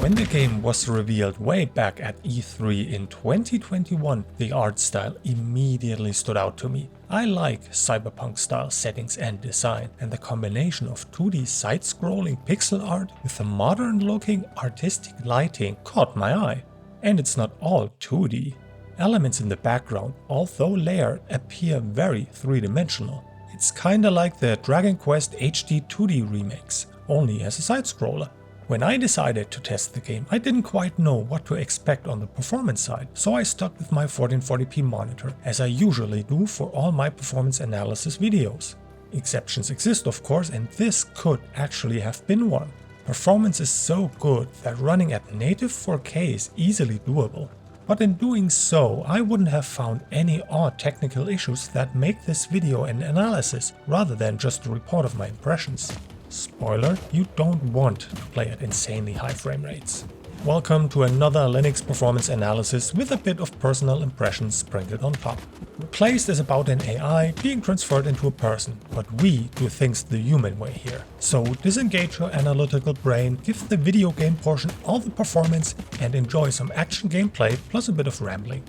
When the game was revealed way back at E3 in 2021, the art style immediately stood out to me. I like cyberpunk style settings and design, and the combination of 2D side-scrolling pixel art with a modern looking artistic lighting caught my eye. And it's not all 2D. Elements in the background, although layered, appear very three-dimensional. It's kinda like the Dragon Quest HD 2D remakes, only as a side-scroller. When I decided to test the game, I didn't quite know what to expect on the performance side, so I stuck with my 1440p monitor, as I usually do for all my performance analysis videos. Exceptions exist of course, and this could actually have been one. Performance is so good that running at native 4K is easily doable. But in doing so, I wouldn't have found any odd technical issues that make this video an analysis rather than just a report of my impressions. Spoiler, you don't want to play at insanely high frame rates. Welcome to another Linux performance analysis with a bit of personal impressions sprinkled on top. Replaced is about an AI being transferred into a person, but we do things the human way here. So disengage your analytical brain, give the video game portion all the performance, and enjoy some action gameplay plus a bit of rambling.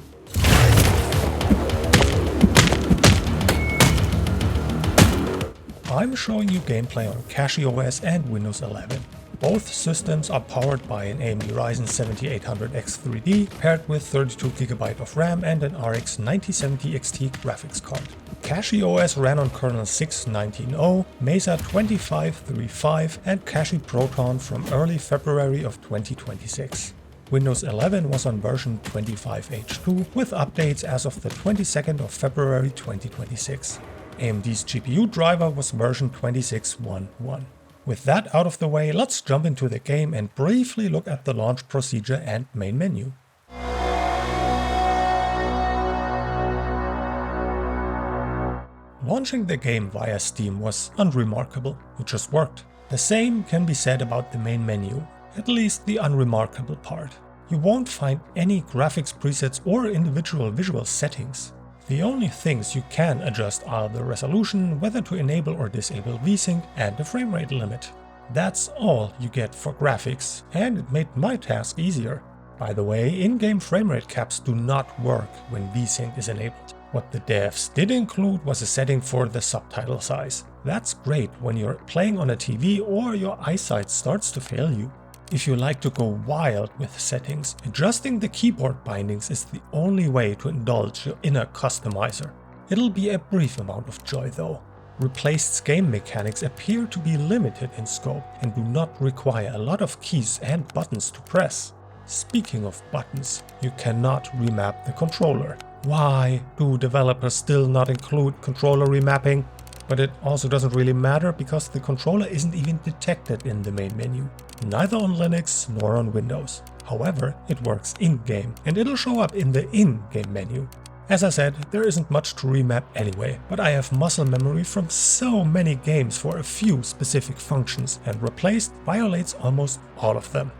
I'm showing you gameplay on CachyOS and Windows 11. Both systems are powered by an AMD Ryzen 7800X3D paired with 32GB of RAM and an RX 9070 XT graphics card. CachyOS ran on kernel 6.19.0, Mesa 2535 and Cachy Proton from early February of 2026. Windows 11 was on version 25H2 with updates as of the 22nd of February 2026. AMD's GPU driver was version 26.1.1. With that out of the way, let's jump into the game and briefly look at the launch procedure and main menu. Launching the game via Steam was unremarkable, it just worked. The same can be said about the main menu, at least the unremarkable part. You won't find any graphics presets or individual visual settings. The only things you can adjust are the resolution, whether to enable or disable VSync, and the framerate limit. That's all you get for graphics, and it made my task easier. By the way, in-game framerate caps do not work when VSync is enabled. What the devs did include was a setting for the subtitle size. That's great when you're playing on a TV or your eyesight starts to fail you. If you like to go wild with settings, adjusting the keyboard bindings is the only way to indulge your inner customizer. It'll be a brief amount of joy though. Replaced's game mechanics appear to be limited in scope and do not require a lot of keys and buttons to press. Speaking of buttons, you cannot remap the controller. Why do developers still not include controller remapping? But it also doesn't really matter because the controller isn't even detected in the main menu. Neither on Linux nor on Windows. However, it works in-game and it'll show up in the in-game menu. As I said, there isn't much to remap anyway, but I have muscle memory from so many games for a few specific functions, and Replaced violates almost all of them.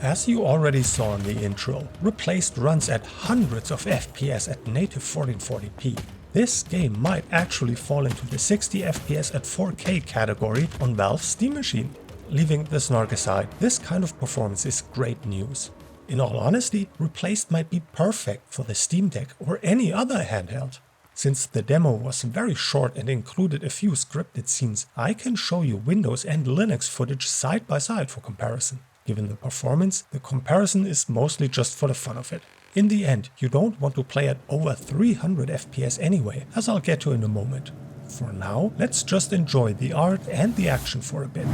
As you already saw in the intro, Replaced runs at hundreds of FPS at native 1440p. This game might actually fall into the 60 FPS at 4K category on Valve's Steam machine. Leaving the snark aside, this kind of performance is great news. In all honesty, Replaced might be perfect for the Steam Deck or any other handheld. Since the demo was very short and included a few scripted scenes, I can show you Windows and Linux footage side by side for comparison. Given the performance, the comparison is mostly just for the fun of it. In the end, you don't want to play at over 300 FPS anyway, as I'll get to in a moment. For now, let's just enjoy the art and the action for a bit.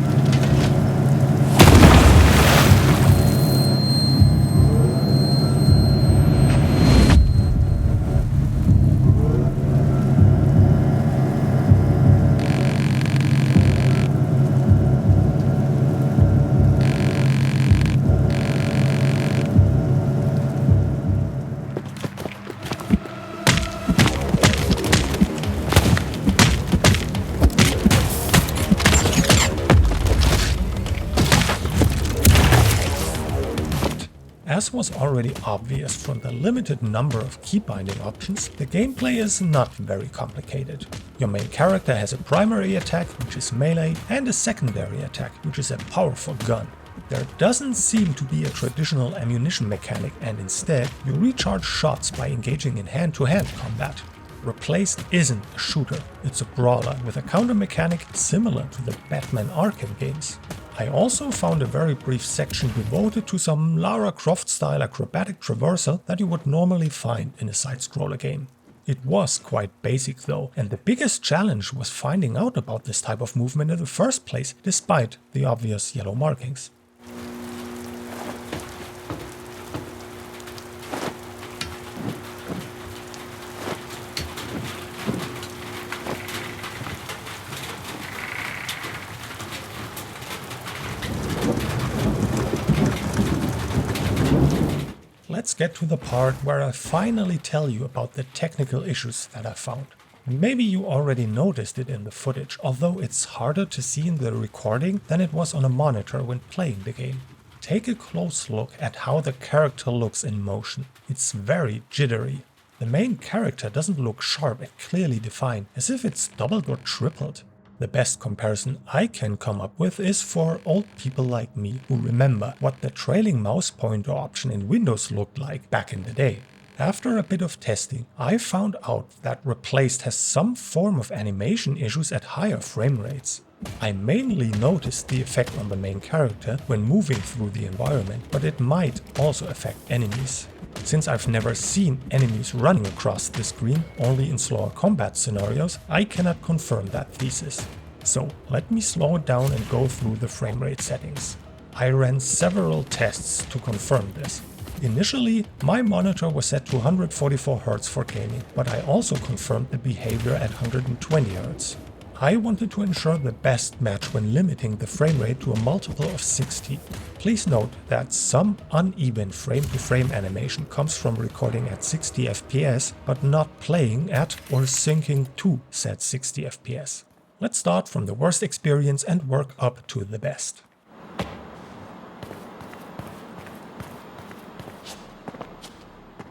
As was already obvious from the limited number of key binding options, the gameplay is not very complicated. Your main character has a primary attack, which is melee, and a secondary attack, which is a powerful gun. There doesn't seem to be a traditional ammunition mechanic, and instead you recharge shots by engaging in hand-to-hand combat. Replaced isn't a shooter, it's a brawler with a counter mechanic similar to the Batman Arkham games. I also found a very brief section devoted to some Lara Croft style acrobatic traversal that you would normally find in a side-scroller game. It was quite basic though, and the biggest challenge was finding out about this type of movement in the first place, despite the obvious yellow markings. Let's get to the part where I finally tell you about the technical issues that I found. Maybe you already noticed it in the footage, although it's harder to see in the recording than it was on a monitor when playing the game. Take a close look at how the character looks in motion. It's very jittery. The main character doesn't look sharp and clearly defined, as if it's doubled or tripled. The best comparison I can come up with is for old people like me who remember what the trailing mouse pointer option in Windows looked like back in the day. After a bit of testing, I found out that Replaced has some form of animation issues at higher frame rates. I mainly noticed the effect on the main character when moving through the environment, but it might also affect enemies. Since I've never seen enemies running across the screen, only in slower combat scenarios, I cannot confirm that thesis. So let me slow it down and go through the frame rate settings. I ran several tests to confirm this. Initially, my monitor was set to 144 Hz for gaming, but I also confirmed the behavior at 120 Hz. I wanted to ensure the best match when limiting the frame rate to a multiple of 60. Please note that some uneven frame-to-frame animation comes from recording at 60 FPS, but not playing at or syncing to said 60 FPS. Let's start from the worst experience and work up to the best.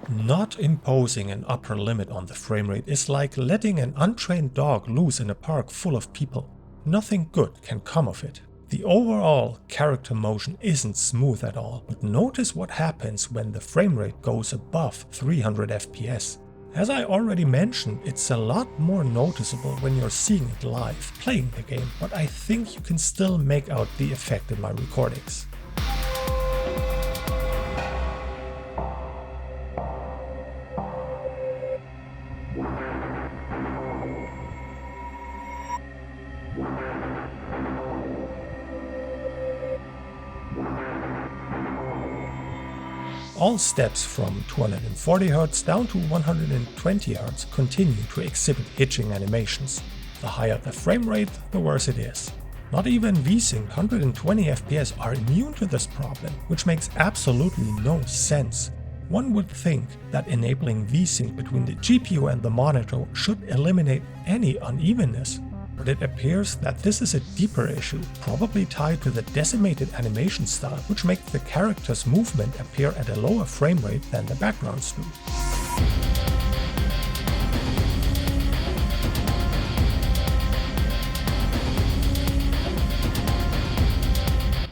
Not imposing an upper limit on the frame rate is like letting an untrained dog loose in a park full of people. Nothing good can come of it. The overall character motion isn't smooth at all, but notice what happens when the frame rate goes above 300 FPS. As I already mentioned, it's a lot more noticeable when you're seeing it live, playing the game, but I think you can still make out the effect in my recordings. All steps from 240 Hz down to 120 Hz continue to exhibit hitching animations. The higher the frame rate, the worse it is. Not even VSync 120 FPS are immune to this problem, which makes absolutely no sense. One would think that enabling VSync between the GPU and the monitor should eliminate any unevenness. But it appears that this is a deeper issue, probably tied to the decimated animation style, which makes the character's movement appear at a lower frame rate than the backgrounds do.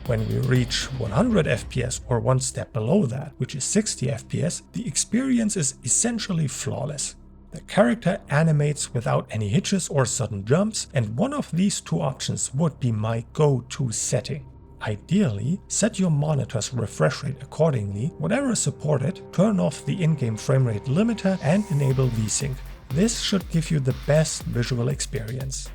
When we reach 100 FPS or one step below that, which is 60 FPS, the experience is essentially flawless. The character animates without any hitches or sudden jumps, and one of these two options would be my go-to setting. Ideally, set your monitor's refresh rate accordingly, whatever is supported, turn off the in-game frame rate limiter and enable VSync. This should give you the best visual experience.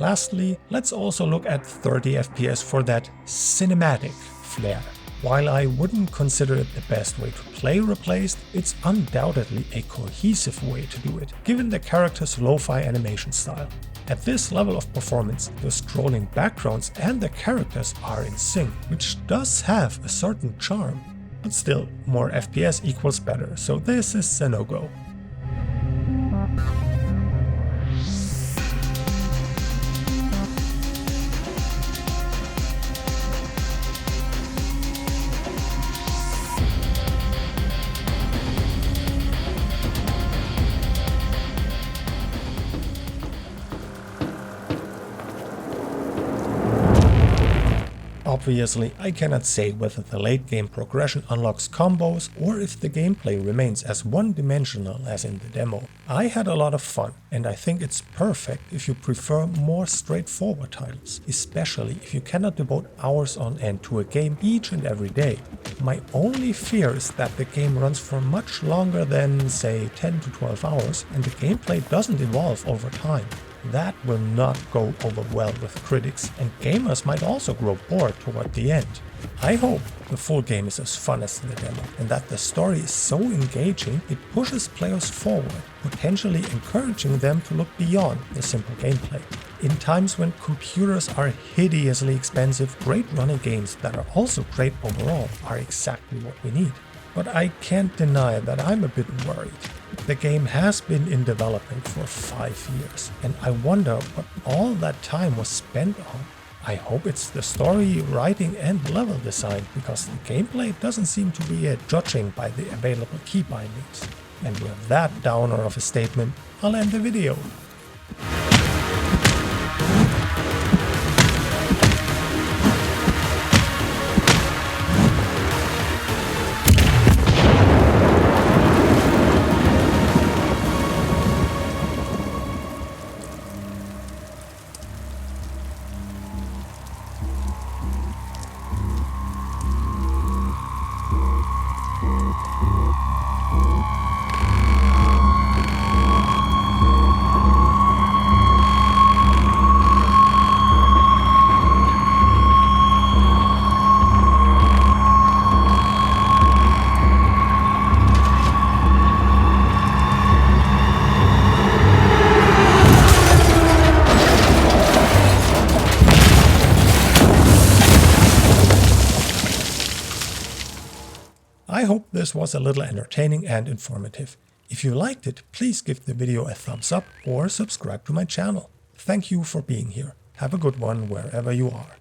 Lastly, let's also look at 30 FPS for that cinematic flair. While I wouldn't consider it the best way to play Replaced, it's undoubtedly a cohesive way to do it, given the character's lo-fi animation style. At this level of performance, the scrolling backgrounds and the characters are in sync, which does have a certain charm. But still, more FPS equals better, so this is a no-go. Obviously, I cannot say whether the late game progression unlocks combos or if the gameplay remains as one-dimensional as in the demo. I had a lot of fun, and I think it's perfect if you prefer more straightforward titles, especially if you cannot devote hours on end to a game each and every day. My only fear is that the game runs for much longer than, say, 10 to 12 hours, and the gameplay doesn't evolve over time. That will not go over well with critics, and gamers might also grow bored toward the end. I hope the full game is as fun as the demo, and that the story is so engaging it pushes players forward, potentially encouraging them to look beyond the simple gameplay. In times when computers are hideously expensive, great running games that are also great overall are exactly what we need. But I can't deny that I'm a bit worried. The game has been in development for 5 years, and I wonder what all that time was spent on. I hope it's the story, writing and level design, because the gameplay doesn't seem to be it, judging by the available key bindings. And with that downer of a statement, I'll end the video. I hope this was a little entertaining and informative. If you liked it, please give the video a thumbs up or subscribe to my channel. Thank you for being here. Have a good one wherever you are.